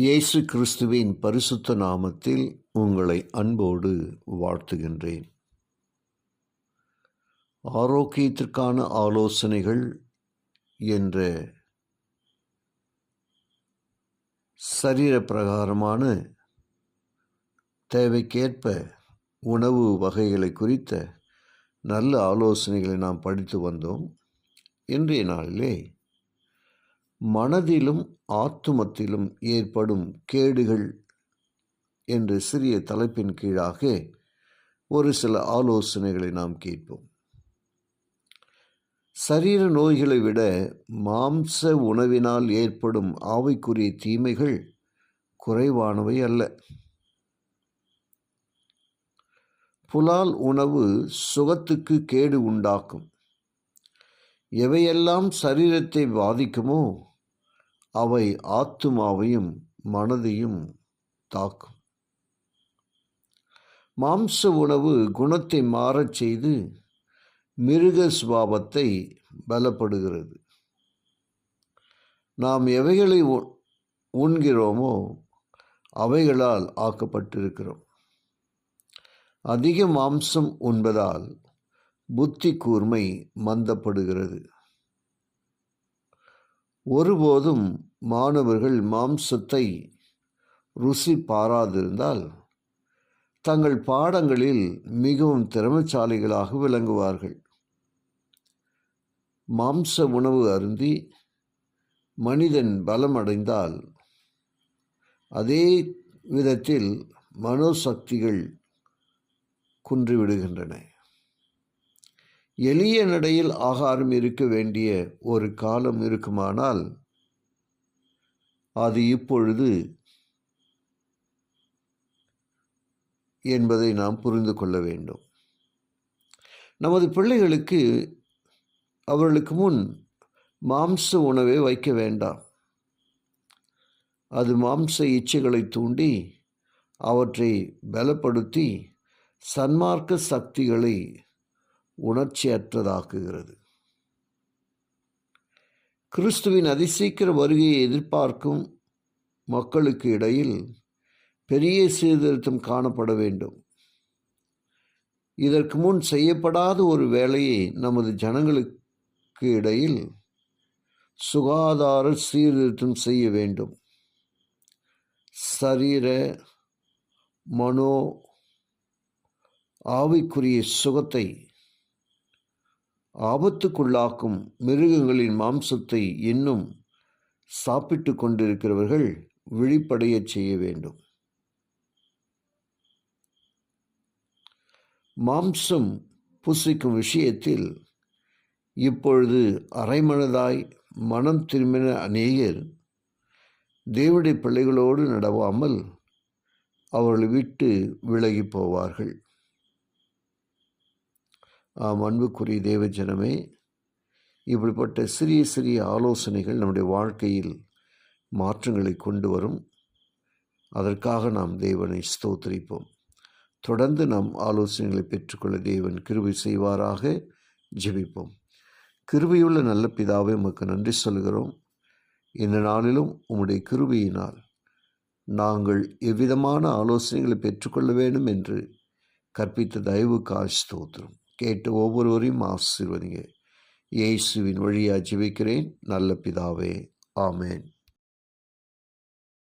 இயேசு கிறிஸ்துவின் பரிசுத்த நாமத்தில் உங்களை அன்போடு வாழ்த்துகின்றேன். ஆரோக்கியத்திற்கான ஆலோசனைகள் என்ற சரீர பிரகாரமான தேவைக்கேற்ப உணவு வகைகளை குறித்த நல்ல ஆலோசனைகளை நாம் படித்து வந்தோம். இன்றைய நாளிலே மனதிலும் ஆத்துமத்திலும் ஏற்படும் கேடுகள் என்ற சிறிய தலைப்பின் கீழாக ஒரு சில ஆலோசனைகளை நாம் கேட்போம். சரீர நோய்களை விட மாம்ச உணவினால் ஏற்படும் ஆவிக்குரிய தீமைகள் குறைவானவை அல்ல. புலால் உணவு சுகத்துக்கு கேடு உண்டாக்கும். எவையெல்லாம் சரீரத்தை பாதிக்குமோ அவை ஆத்துமாவையும் மனதையும் தாக்கும். மாம்ச உணவு குணத்தை மாறச் செய்து மிருக சுபாவத்தை பலப்படுகிறது. நாம் எவைகளை உண்கிறோமோ அவைகளால் ஆக்கப்பட்டிருக்கிறோம். அதிக மாம்சம் உண்பதால் புத்தி கூர்மை மந்தப்படுகிறது. ஒருபோதும் மாணவர்கள் மாம்சத்தை ருசி பாராதிருந்தால் தங்கள் பாடங்களில் மிகவும் திறமைசாலிகளாக விளங்குவார்கள். மாம்ச உணவு அருந்தி மனிதன் பலமடைந்தால் அதே விதத்தில் மனோசக்திகள் குன்றிவிடுகின்றன. எளிய நடையில் ஆகாரம் இருக்க வேண்டிய ஒரு காலம் இருக்குமானால் அது இப்பொழுது என்பதை நாம் புரிந்து கொள்ள வேண்டும். நமது பிள்ளைகளுக்கு அவர்களுக்கு முன் மாம்ச உணவை வைக்க வேண்டாம். அது மாம்ச இச்சைகளை தூண்டி அவற்றை பலப்படுத்தி சன்மார்க்க சக்திகளை உணர்ச்சியற்றதாக்குகிறது. கிறிஸ்துவின் அதிசீக்கிர வருகையை எதிர்பார்க்கும் மக்களுக்கு இடையில் பெரிய சீர்திருத்தம் காணப்பட வேண்டும். இதற்கு முன் செய்யப்படாத ஒரு வேலையை நமது ஜனங்களுக்கு இடையில் சுகாதார சீர்திருத்தம் செய்ய வேண்டும். சரீர மனோ ஆவிக்குரிய சுகத்தை ஆபத்துக்குள்ளாக்கும் மிருகங்களின் மாம்சத்தை இன்னும் சாப்பிட்டு கொண்டிருக்கிறவர்கள் விழிப்படைய செய்ய வேண்டும். மாம்சம் புசிக்கும் விஷயத்தில் இப்பொழுது அரைமனதாய் மனம் திரும்பின அநேகர் தேவனுடைய பிள்ளைகளோடு நடவாமல் அவர்களை விட்டு விலகி போவார்கள். அன்புக்குரிய தேவ ஜனமே, இப்படிப்பட்ட சிறிய சிறிய ஆலோசனைகள் நம்முடைய வாழ்க்கையில் மாற்றங்களை கொண்டு வரும். அதற்காக நாம் தேவனை ஸ்தோத்திரிப்போம். தொடர்ந்து நாம் ஆலோசனைகளை பெற்றுக்கொள்ள தேவன் கிருபை செய்வாராக. ஜெபிப்போம். கிருபையுள்ள நல்ல பிதாவே, உமக்கு நன்றி சொல்கிறோம். இந்த நாளிலும் உம்முடைய கிருபையினால் நாங்கள் எவ்விதமான ஆலோசனைகளை பெற்றுக்கொள்ள வேண்டும் என்று கற்பித்த தயவுக்காக ஸ்தோத்திரம். கேட்டு ஒவ்வொருவரையும் ஆசீர்வதிங்க. இயேசுவின் வழியாக ஜெபிக்கிறேன் நல்ல பிதாவே. ஆமேன்.